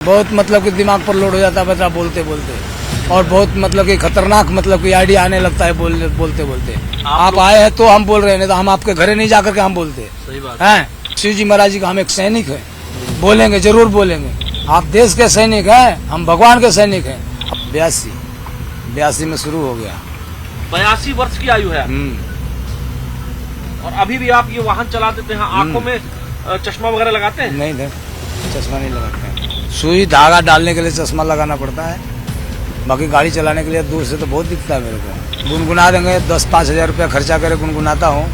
बहुत मतलब कि दिमाग पर लोड हो जाता है बच्चा बोलते बोलते, और बहुत मतलब कि खतरनाक मतलब कि आइडिया आने लगता है बोलते बोलते। आप आए हैं तो हम बोल रहे हैं, नहीं तो हम आपके घरे नहीं जाकर के हम बोलते। सही बात हैं। शिव जी महाराज जी का हम एक सैनिक है, बोलेंगे जरूर बोलेंगे। आप देश के सैनिक हैं, हम भगवान के सैनिक हैं। 82 में शुरू हो गया। 82 वर्ष की आयु है। और अभी भी आप ये वाहन चला देते हैं, आंखों में चश्मा वगैरह लगाते हैं? नहीं, चश्मा नहीं लगाते हैं। सुई धागा डालने के लिए चश्मा लगाना पड़ता है, बाकी गाड़ी चलाने के लिए दूर से तो बहुत दिखता है मेरे को। गुनगुना देंगे, 10-5 हजार रुपया खर्चा करे गुनगुनाता हूँ।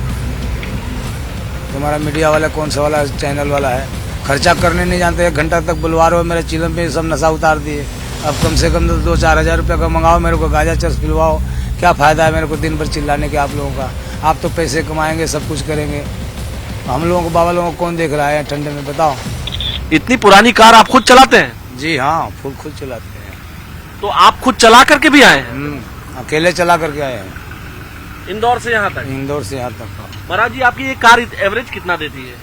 तुम्हारा मीडिया वाला कौन सा वाला चैनल वाला है, खर्चा करने नहीं जानते। 1 घंटा तक बुलवा रहे हो, मेरे चिलम पे सब नशा उतार दिए। अब कम से कम 2-4 हजार रुपया का मंगाओ, मेरे को गांजा चर्च पिलवाओ। क्या फायदा है मेरे को दिन भर चिल्लाने के आप लोगों का। आप तो पैसे कमाएंगे, सब कुछ करेंगे, हम लोगों को बाबा लोगों को कौन देख रहा है ठंडे में, बताओ। इतनी पुरानी कार आप खुद चलाते हैं? जी हाँ, खुद चलाते हैं। तो आप खुद चला करके भी आए हैं? अकेले चला करके आए हैं, इंदौर से यहाँ तक? इंदौर से यहाँ तक। महाराज जी, आपकी ये कार एवरेज कितना देती है?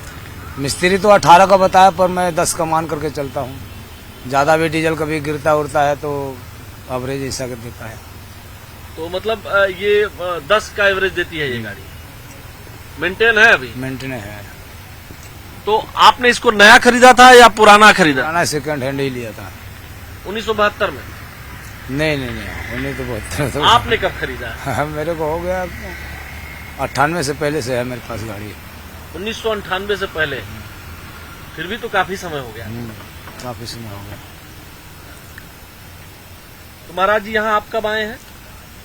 मिस्त्री तो 18 का बताया, पर मैं 10 का मान करके चलता हूँ। ज्यादा भी डीजल कभी गिरता उड़ता है तो एवरेज ऐसा कर देता है। तो मतलब ये 10 का एवरेज देती है ये गाड़ी? मेंटेन है अभी? मेंटेन है। तो आपने इसको नया खरीदा था या पुराना खरीदा? पुराना सेकंड हैंड ही लिया था। 1972 में? नहीं, 1972। तो आपने कब खरीदा? मेरे को हो गया 98 से पहले से है मेरे पास गाड़ी। 1998 से पहले? फिर भी तो काफी समय हो गया। काफी समय हो गया। तो महाराज जी, यहाँ आप कब आए हैं?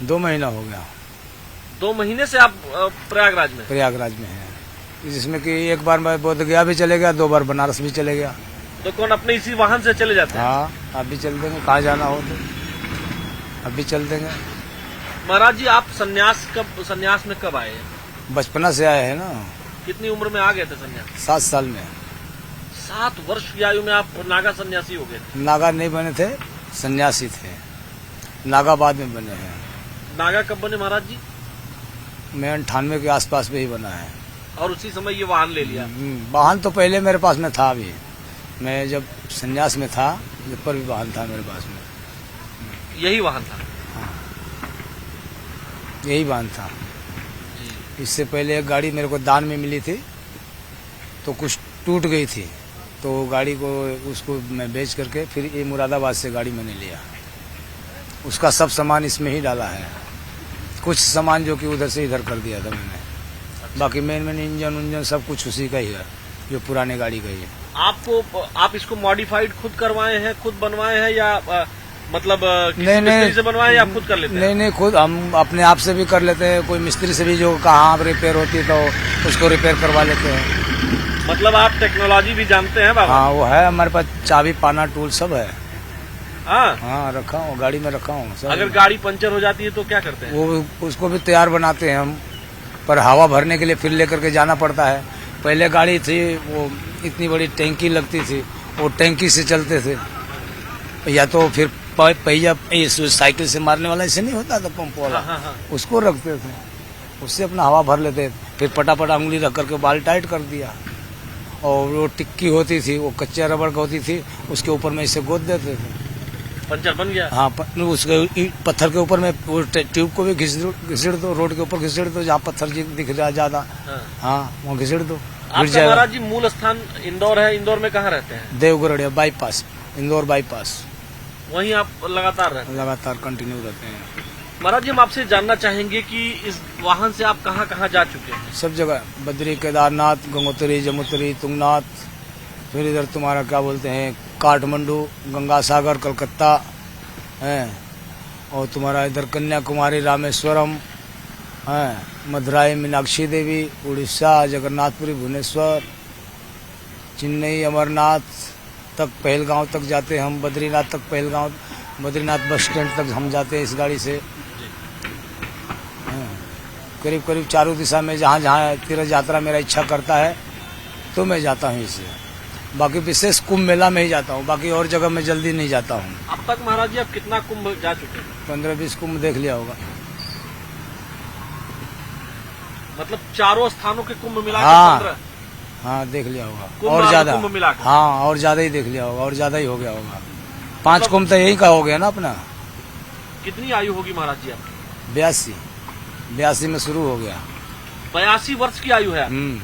2 महीना हो गया। 2 महीने से आप प्रयागराज में? प्रयागराज में है, जिसमें कि एक बार मैं बोध गया भी चले गया, 2 बार बनारस भी चले गया। तो कौन अपने इसी वाहन से चले जाते हैं? हाँ, आप भी चल देंगे, कहाँ जाना हो तो अब भी चल देंगे। महाराज जी, आप संन्यास में कब आए? बचपना से आए हैं ना। कितनी उम्र में आ गए थे संन्यास? 7 साल में। 7 वर्ष की आयु में आप नागा सन्यासी हो गए थे? नागा नहीं बने थे, सन्यासी थे। नागा बाद में बने हैं। नागा कब बने महाराज जी? मैं 98 के आसपास में ही बना है। और उसी समय ये वाहन ले लिया? वाहन तो पहले मेरे पास में था भी। मैं जब सन्यास में था, जब पर भी वाहन था मेरे पास में। यही वाहन था? हाँ, यही वाहन था। इससे पहले एक गाड़ी मेरे को दान में मिली थी, तो कुछ टूट गई थी, तो गाड़ी को उसको मैं बेच करके फिर ये मुरादाबाद से गाड़ी मैंने लिया। उसका सब सामान इसमें ही डाला है, कुछ सामान जो कि उधर से इधर कर दिया था मैंने। बाकी मेन इंजन उंजन सब कुछ उसी का ही है, जो पुराने गाड़ी का ही है। आप इसको मॉडिफाइड खुद करवाए हैं, खुद बनवाए हैं, या मतलब नहीं मिस्त्री से बनवाए या आप खुद कर लेते हैं? नहीं, खुद हम अपने आप से भी कर लेते हैं। कोई मिस्त्री से भी जो कहाँ रिपेयर होती है तो उसको रिपेयर करवा लेते हैं। मतलब आप टेक्नोलॉजी भी जानते हैं बाबा? हाँ, वो है हमारे पास, चाबी पाना टूल सब है। हाँ, रखा हूँ, गाड़ी में रखा हूँ। अगर गाड़ी पंचर हो जाती है तो क्या करते हैं? वो उसको भी तैयार बनाते हैं हम, पर हवा भरने के लिए फिर लेकर के जाना पड़ता है। पहले गाड़ी थी, वो इतनी बड़ी टैंकी लगती थी, वो टैंकी से चलते थे, या तो फिर पहिया साइकिल से मारने वाला ऐसे नहीं होता था, पंप वाला। हाँ। उसको रखते थे, उससे अपना हवा भर लेते। फिर पटापट उंगली रख करके बाल टाइट कर दिया। और वो टिक्की होती थी, वो कच्चे रबड़ का होती थी, उसके ऊपर में इसे गोद देते थे। पंचर बन गया? हाँ, उसके पत्थर के ऊपर में वो ट्यूब को भी घिसड़ दो, रोड के ऊपर घिसड़ दो, जहाँ पत्थर दिख रहा ज्यादा। हाँ, वहाँ घिसड़ दो। आपका महाराज जी मूल स्थान इंदौर है? इंदौर में कहाँ रहते हैं? Devgarh bypass, Indore bypass. वहीं आप लगातार रहते हैं? लगातार कंटिन्यू रहते हैं। महाराज जी, हम आपसे जानना चाहेंगे कि इस वाहन से आप कहाँ कहाँ जा चुके हैं? सब जगह, बद्री, केदारनाथ, गंगोत्री, जमुत्री, तुंगनाथ, फिर इधर तुम्हारा क्या बोलते हैं, काठमांडू, गंगा सागर, कलकत्ता है, और तुम्हारा इधर कन्याकुमारी, रामेश्वरम है, मदुराई, मीनाक्षी देवी, उड़ीसा, जगन्नाथपुरी, भुवनेश्वर, चेन्नई, अमरनाथ तक, पहलगांव तक जाते हैं हम। बद्रीनाथ तक, पहलगांव, बद्रीनाथ बस स्टैंड तक हम जाते हैं इस गाड़ी से। करीब करीब चारों दिशा में जहाँ जहाँ तीर्थ यात्रा मेरा इच्छा करता है तो मैं जाता हूँ इससे। बाकी विशेष कुंभ मेला में ही जाता हूँ, बाकी और जगह में जल्दी नहीं जाता हूँ। अब तक महाराज जी आप कितना कुंभ जा चुके हैं? 15-20 कुंभ देख लिया होगा। मतलब चारों स्थानों के कुंभ मिला? हाँ, हाँ देख लिया होगा, कुंभ और और ज्यादा। कुंभ मिला के? हाँ और ज्यादा ही देख लिया होगा, और ज्यादा ही हो गया होगा। 5 कुंभ तो यही का हो गया ना अपना। कितनी आयु होगी महाराज जी आपकी? 82 में शुरू हो गया। 82 वर्ष की आयु है आपकी।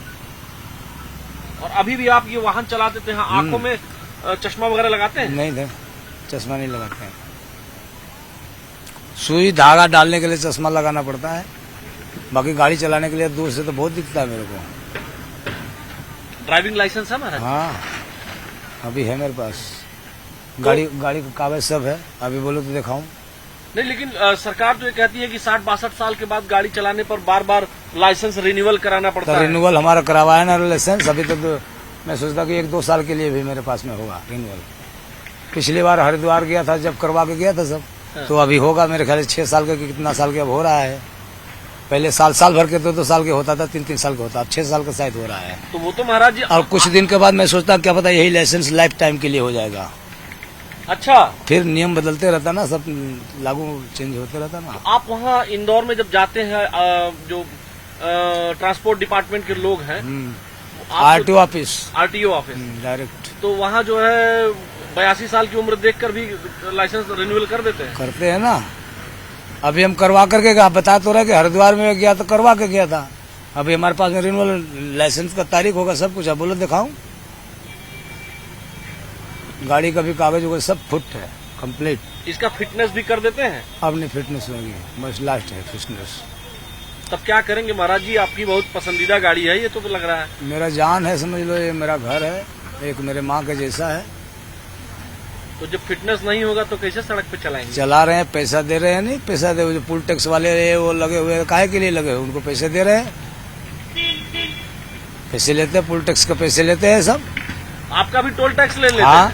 और अभी भी आप ये वाहन चलाते थे, हाँ, आंखों में चश्मा वगैरह लगाते हैं? नहीं थे, चश्मा नहीं लगाते हैं। सुई धागा डालने के लिए चश्मा लगाना पड़ता है, बाकी गाड़ी चलाने के लिए दूर से तो बहुत दिखता है मेरे को। ड्राइविंग लाइसेंस है महाराज? हाँ अभी है मेरे पास, गाड़ी का कागज सब है। अभी बोलो तो दिखाऊं? नहीं, लेकिन सरकार तो ये कहती है कि 60-62 साल के बाद गाड़ी चलाने पर बार बार लाइसेंस रिन्यूअल कराना पड़ता है। रिन्यूअल हमारा करवाया ना लाइसेंस, अभी तक तो मैं सोचता कि 1-2 साल के लिए भी मेरे पास में होगा रिन्यूअल। पिछली बार हरिद्वार गया था, जब करवा के गया था सब, तो अभी होगा मेरे ख्याल से 6 साल का, कितना साल के अब हो रहा है। पहले साल भर के 2-2 साल के होता था, 3-3 साल का होता, अब 6 साल का शायद हो रहा है। तो वो तो महाराज जी, और कुछ दिन के बाद मैं सोचता क्या पता यही लाइसेंस लाइफ टाइम के लिए हो जाएगा। अच्छा, फिर नियम बदलते रहता ना, सब लागू चेंज होते रहता ना। आप वहाँ इंदौर में जब जाते हैं, जो ट्रांसपोर्ट डिपार्टमेंट के लोग हैं, आरटीओ ऑफिस, डायरेक्ट, तो वहाँ जो है 82 साल की उम्र देखकर भी लाइसेंस रिन्यूअल कर देते हैं? करते हैं ना। अभी हम करवा करके गया, बता तो रहे कि हरिद्वार में गया तो करवा के गया था। अभी हमारे पास में रिन्यूअल लाइसेंस का तारीख होगा, सब कुछ है। बोलो दिखाऊं? गाड़ी का भी कागज वगैरह सब फुट है, कंप्लीट। इसका फिटनेस भी कर देते हैं? अब नहीं फिटनेस होगी, बस लास्ट है फिटनेस। तब क्या करेंगे महाराज जी? आपकी बहुत पसंदीदा गाड़ी है ये, तो लग रहा है। मेरा जान है, समझ लो, ये मेरा घर है, एक मेरे माँ के जैसा है। तो जब फिटनेस नहीं होगा तो कैसे सड़क पे चलाएंगे? चला रहे हैं, पैसा दे रहे हैं। नहीं पैसा दे, जो पुल टैक्स वाले है वो लगे हुए हैं, काहे के लिए लगे हुए? उनको पैसे दे रहे हैं, पैसे लेते हैं, पुल टैक्स का पैसे लेते हैं सब। आपका भी टोल टैक्स ले लेते हैं? हाँ,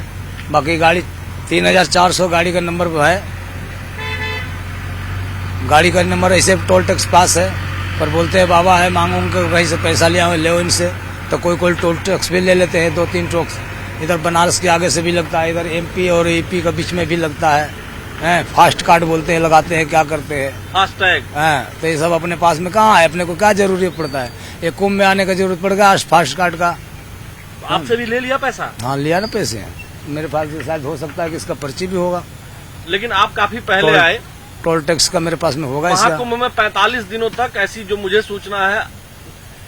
बाकी गाड़ी 3400 गाड़ी का नंबर है, गाड़ी का नंबर ऐसे टोल टैक्स पास है, पर बोलते हैं बाबा है, मांगो उनको कहीं से पैसा लिया ले इनसे, तो कोई टोल टैक्स भी ले लेते हैं, 2-3 टैक्स। इधर बनारस के आगे से भी लगता है, इधर एमपी और यूपी के बीच में भी लगता है। फास्ट कार्ड बोलते हैं, लगाते हैं, क्या करते हैं, फास्टैग। तो ये सब अपने पास में कहाँ है? अपने को क्या जरूरी पड़ता है? एक कुंभ में आने का जरूरत पड़ गया फास्ट कार्ड का। आपसे भी ले लिया पैसा? हाँ लिया ना पैसे, मेरे पास शायद हो सकता है कि इसका पर्ची भी होगा। लेकिन आप काफी पहले आए, टोल टैक्स का मेरे पास में होगा। महाकुंभ में 45 दिनों तक, ऐसी जो मुझे सूचना है,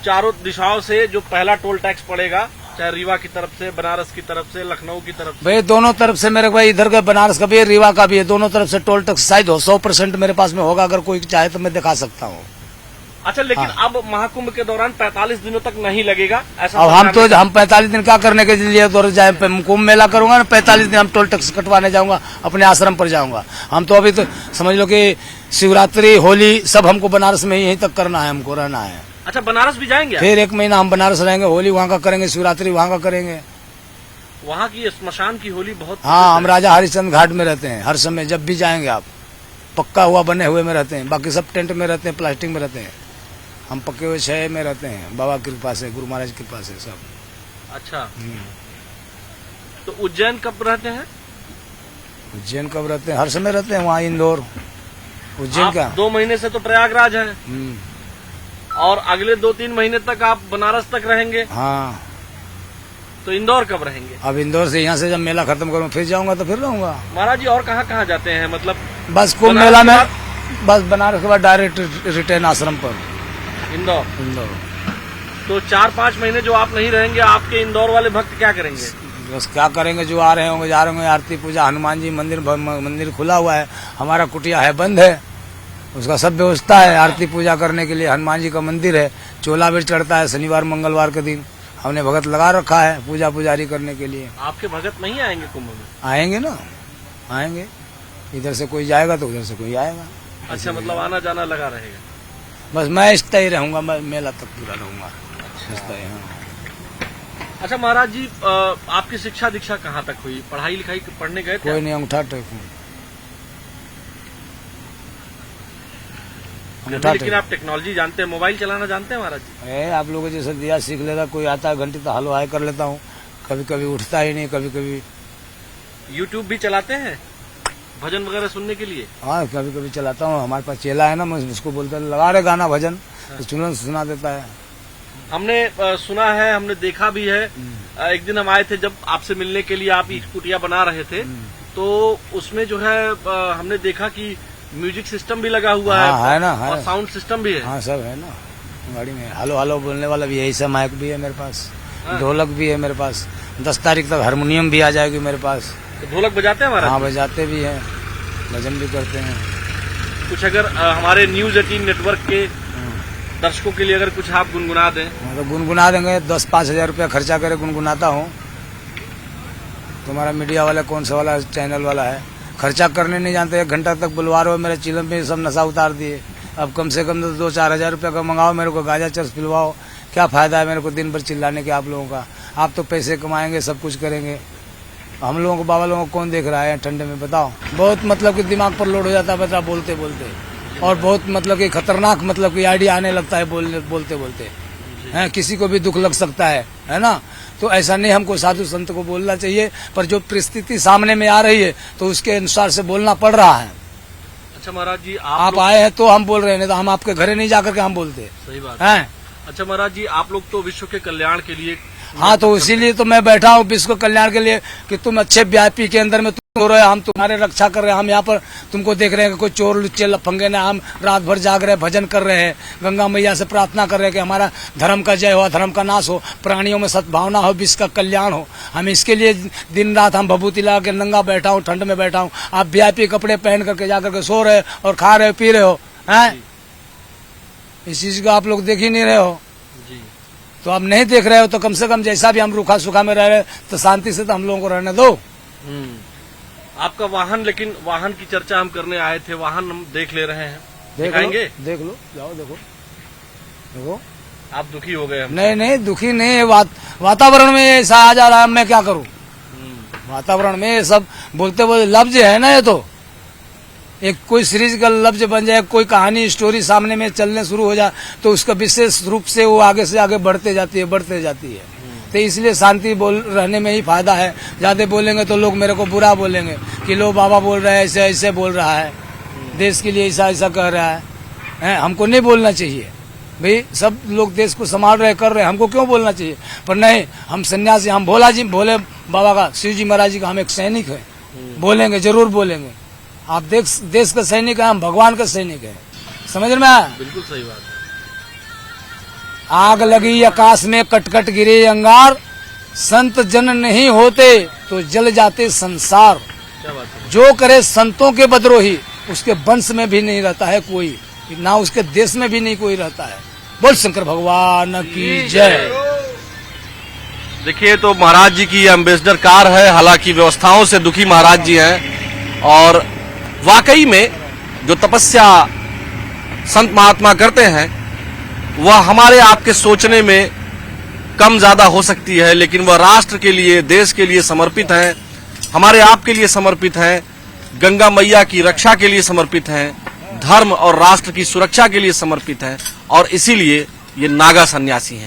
चारों दिशाओं से जो पहला टोल टैक्स पड़ेगा, चाहे रीवा की तरफ से, बनारस की तरफ से, लखनऊ की तरफ से, भाई दोनों तरफ से मेरे भाई, इधर का बनारस का भी है, रीवा का भी है, दोनों तरफ से टोल टैक्स शायद 100% मेरे पास में होगा। अगर कोई चाहे तो मैं दिखा सकता हूँ। अच्छा, लेकिन हाँ। अब महाकुंभ के दौरान 45 दिनों तक नहीं लगेगा ऐसा? अब हम 45 दिन क्या करने के लिए दौर जाए? कुंभ मेला करूंगा ना, 45 दिन हम टोल टैक्स कटवाने जाऊंगा, अपने आश्रम पर जाऊंगा। हम तो अभी तो समझ लो कि शिवरात्रि, होली सब हमको बनारस में यहीं तक करना है, हमको रहना है। अच्छा, बनारस भी जाएंगे? फिर 1 महीना हम बनारस रहेंगे, होली वहाँ का करेंगे, शिवरात्रि वहाँ का करेंगे। वहाँ की स्मशान की होली बहुत। हाँ, हम राजा हरिश्चंद्र घाट में रहते हैं, हर समय जब भी जाएंगे आप, पक्का हुआ बने हुए में रहते हैं। बाकी सब टेंट में रहते हैं, प्लास्टिक में रहते हैं, हम पक्के हुए शहर में रहते हैं, बाबा की कृपा से, गुरु महाराज की कृपा से सब। अच्छा, तो उज्जैन कब रहते हैं? उज्जैन कब रहते हैं? हर समय रहते हैं वहाँ, इंदौर, उज्जैन का। 2 महीने से तो प्रयागराज है, और अगले 2-3 महीने तक आप बनारस तक रहेंगे। हाँ, तो इंदौर कब रहेंगे? अब इंदौर से यहाँ से जब मेला खत्म करूँ फिर जाऊंगा, तो फिर रहूंगा। महाराज जी, और कहाँ कहाँ जाते हैं? मतलब बस कुंभ मेला में, बस बनारस के बाद डायरेक्ट रिटर्न आश्रम पर इंदौर। इंदौर। तो 4-5 महीने जो आप नहीं रहेंगे, आपके इंदौर वाले भक्त क्या करेंगे? बस क्या करेंगे, जो आ रहे होंगे, जा रहे होंगे, आरती पूजा, हनुमान जी मंदिर खुला हुआ है, हमारा कुटिया है बंद है, उसका सब व्यवस्था है। आरती पूजा करने के लिए हनुमान जी का मंदिर है, चोला भी चढ़ता है शनिवार मंगलवार के दिन, हमने भगत लगा रखा है पूजा पुजारी करने के लिए। आपके भगत नहीं आएंगे कुंभ में? आएंगे ना, आएंगे, इधर से कोई जाएगा तो उधर से कोई आएगा। अच्छा, मतलब आना जाना लगा रहेगा। बस मैं इस्ता ही रहूंगा, मैं मेला तक पूरा रहूंगा। अच्छा महाराज जी, आपकी शिक्षा दीक्षा कहाँ तक हुई? पढ़ाई लिखाई पढ़ने गए थे? कोई नहीं, अंगूठा टेकूं। लेकिन आप टेक्नोलॉजी जानते हैं, मोबाइल चलाना जानते हैं महाराज जी? आप लोगों जैसे दिया सीख लेता, कोई आता है घंटी तो हलो हाय कर लेता हूँ, कभी कभी उठता ही नहीं, कभी कभी। यूट्यूब भी चलाते हैं भजन वगैरह सुनने के लिए? हाँ, कभी कभी चलाता हूँ, हमारे पास चेला है ना, मैं उसको बोलता लगा रहे गाना भजन, तो सुना देता है। हमने सुना है, हमने देखा भी है। एक दिन हम आए थे जब आपसे मिलने के लिए, आप ईंट कुटिया बना रहे थे, तो उसमें जो है हमने देखा कि म्यूजिक सिस्टम भी लगा हुआ है ना, और साउंड सिस्टम भी है। हाँ, सब है ना गाड़ी में। हेलो हेलो बोलने वाला भी है, ऐसा माइक भी है मेरे पास, ढोलक भी है मेरे पास। 10 तारीख तक हारमोनियम भी आ जाएगी मेरे पास। तो ढोलक बजाते हैं हमारा? हाँ, बजाते भी हैं, भजन भी करते हैं। कुछ अगर हमारे न्यूज 18 नेटवर्क के दर्शकों के लिए अगर कुछ आप गुनगुना दें? तो गुनगुना देंगे। 10-5 हजार रुपया खर्चा करे गुनगुनाता हूँ। तुम्हारा मीडिया वाला कौन सा वाला चैनल वाला है, खर्चा करने नहीं जानते। 1 घंटा तक बुलवा रहे हो, मेरे चिलम में सब नशा उतार दिए। अब कम से कम 2-4 हजार रुपया का मंगाओ, मेरे को गाजा चर्च पिलवाओ। क्या फायदा है मेरे को दिन भर चिल्लाने के आप लोगों का? आप तो पैसे कमाएंगे, सब कुछ करेंगे। हम लोगों को, बाबा लोगों को कौन देख रहा है ठंडे में, बताओ। बहुत मतलब कि दिमाग पर लोड हो जाता है बता बोलते बोलते, और बहुत मतलब कि खतरनाक मतलब कि आइडिया आने लगता है बोलते बोलते हैं। किसी को भी दुख लग सकता है ना। तो ऐसा नहीं, हमको साधु संत को बोलना चाहिए, पर जो परिस्थिति सामने में आ रही है तो उसके अनुसार से बोलना पड़ रहा है। अच्छा महाराज जी, आप आए हैं तो हम बोल रहे हैं, नहीं तो हम आपके घरे नहीं जाकर के हम बोलते। सही बात है। अच्छा महाराज जी, आप लोग तो विश्व के कल्याण के लिए। हाँ, तो इसीलिए तो मैं बैठा हूँ विश्व कल्याण के लिए, कि तुम अच्छे VIP के अंदर में तुम हो रहे हो, हम तुम्हारे रक्षा कर रहे हैं। हम यहाँ पर तुमको देख रहे हैं कि कोई चोर लुच्चे लफंगे ने, हम रात भर जाग रहे हैं, भजन कर रहे हैं, गंगा मैया से प्रार्थना कर रहे हैं कि हमारा धर्म का जय हो, धर्म का नाश हो, प्राणियों में सद्भावना हो, विश्व का कल्याण हो। हम इसके लिए दिन रात हम भभूति लगा के नंगा बैठा हूँ, ठंड में बैठा हूँ। आप VIP कपड़े पहन करके जाकर के सो रहे और खा रहे हो, पी रहे हो, हैं? इस चीज को आप लोग देख ही नहीं रहे हो। तो आप नहीं देख रहे हो तो कम से कम जैसा भी हम रूखा सूखा में रह रहे तो शांति से तो हम लोगों को रहने दो। आपका वाहन, लेकिन वाहन की चर्चा हम करने आए थे, वाहन हम देख ले रहे हैं, दिखाएंगे? देख लो, जाओ देखो देखो। आप दुखी हो गए? नहीं दुखी नहीं है, वातावरण में ऐसा आ जा रहा है, मैं क्या करूं। वातावरण में ये सब बोलते बोलते लफ्ज है ना, ये तो एक कोई सीरीज का लफ्ज बन जाए, कोई कहानी स्टोरी सामने में चलने शुरू हो जाए तो उसका विशेष रूप से वो आगे से आगे बढ़ते जाती है। तो इसलिए शांति रहने में ही फायदा है। ज्यादा बोलेंगे तो लोग मेरे को बुरा बोलेंगे कि लो बाबा बोल रहा है, ऐसे ऐसे बोल रहा है, देश के लिए ऐसा ऐसा कह रहा है। हमको नहीं बोलना चाहिए भाई, सब लोग देश को संभाल रहे कर रहे हैं, हमको क्यों बोलना चाहिए। पर नहीं, हम सन्यासी, हम भोले बाबा का, शिव जी महाराज जी का हम एक सैनिक है, बोलेंगे, जरूर बोलेंगे। आप देश का सैनिक है, हम भगवान का सैनिक है। समझ में आया? बिल्कुल सही बात है। आग लगी आकाश में, कटकट गिरे अंगार, संत जन नहीं होते तो जल जाते संसार। क्या बात है? जो करे संतों के बदरोही, उसके वंश में भी नहीं रहता है कोई, ना उसके देश में भी नहीं कोई रहता है। बोल शंकर भगवान की जय। देखिए, तो महाराज जी की एम्बेसडर कार है, हालांकि व्यवस्थाओं से दुखी महाराज जी हैं, और वाकई में जो तपस्या संत महात्मा करते हैं वह हमारे आपके सोचने में कम ज्यादा हो सकती है, लेकिन वह राष्ट्र के लिए, देश के लिए समर्पित हैं, हमारे आपके लिए समर्पित हैं, गंगा मैया की रक्षा के लिए समर्पित हैं, धर्म और राष्ट्र की सुरक्षा के लिए समर्पित हैं, और इसीलिए ये नागा सन्यासी हैं।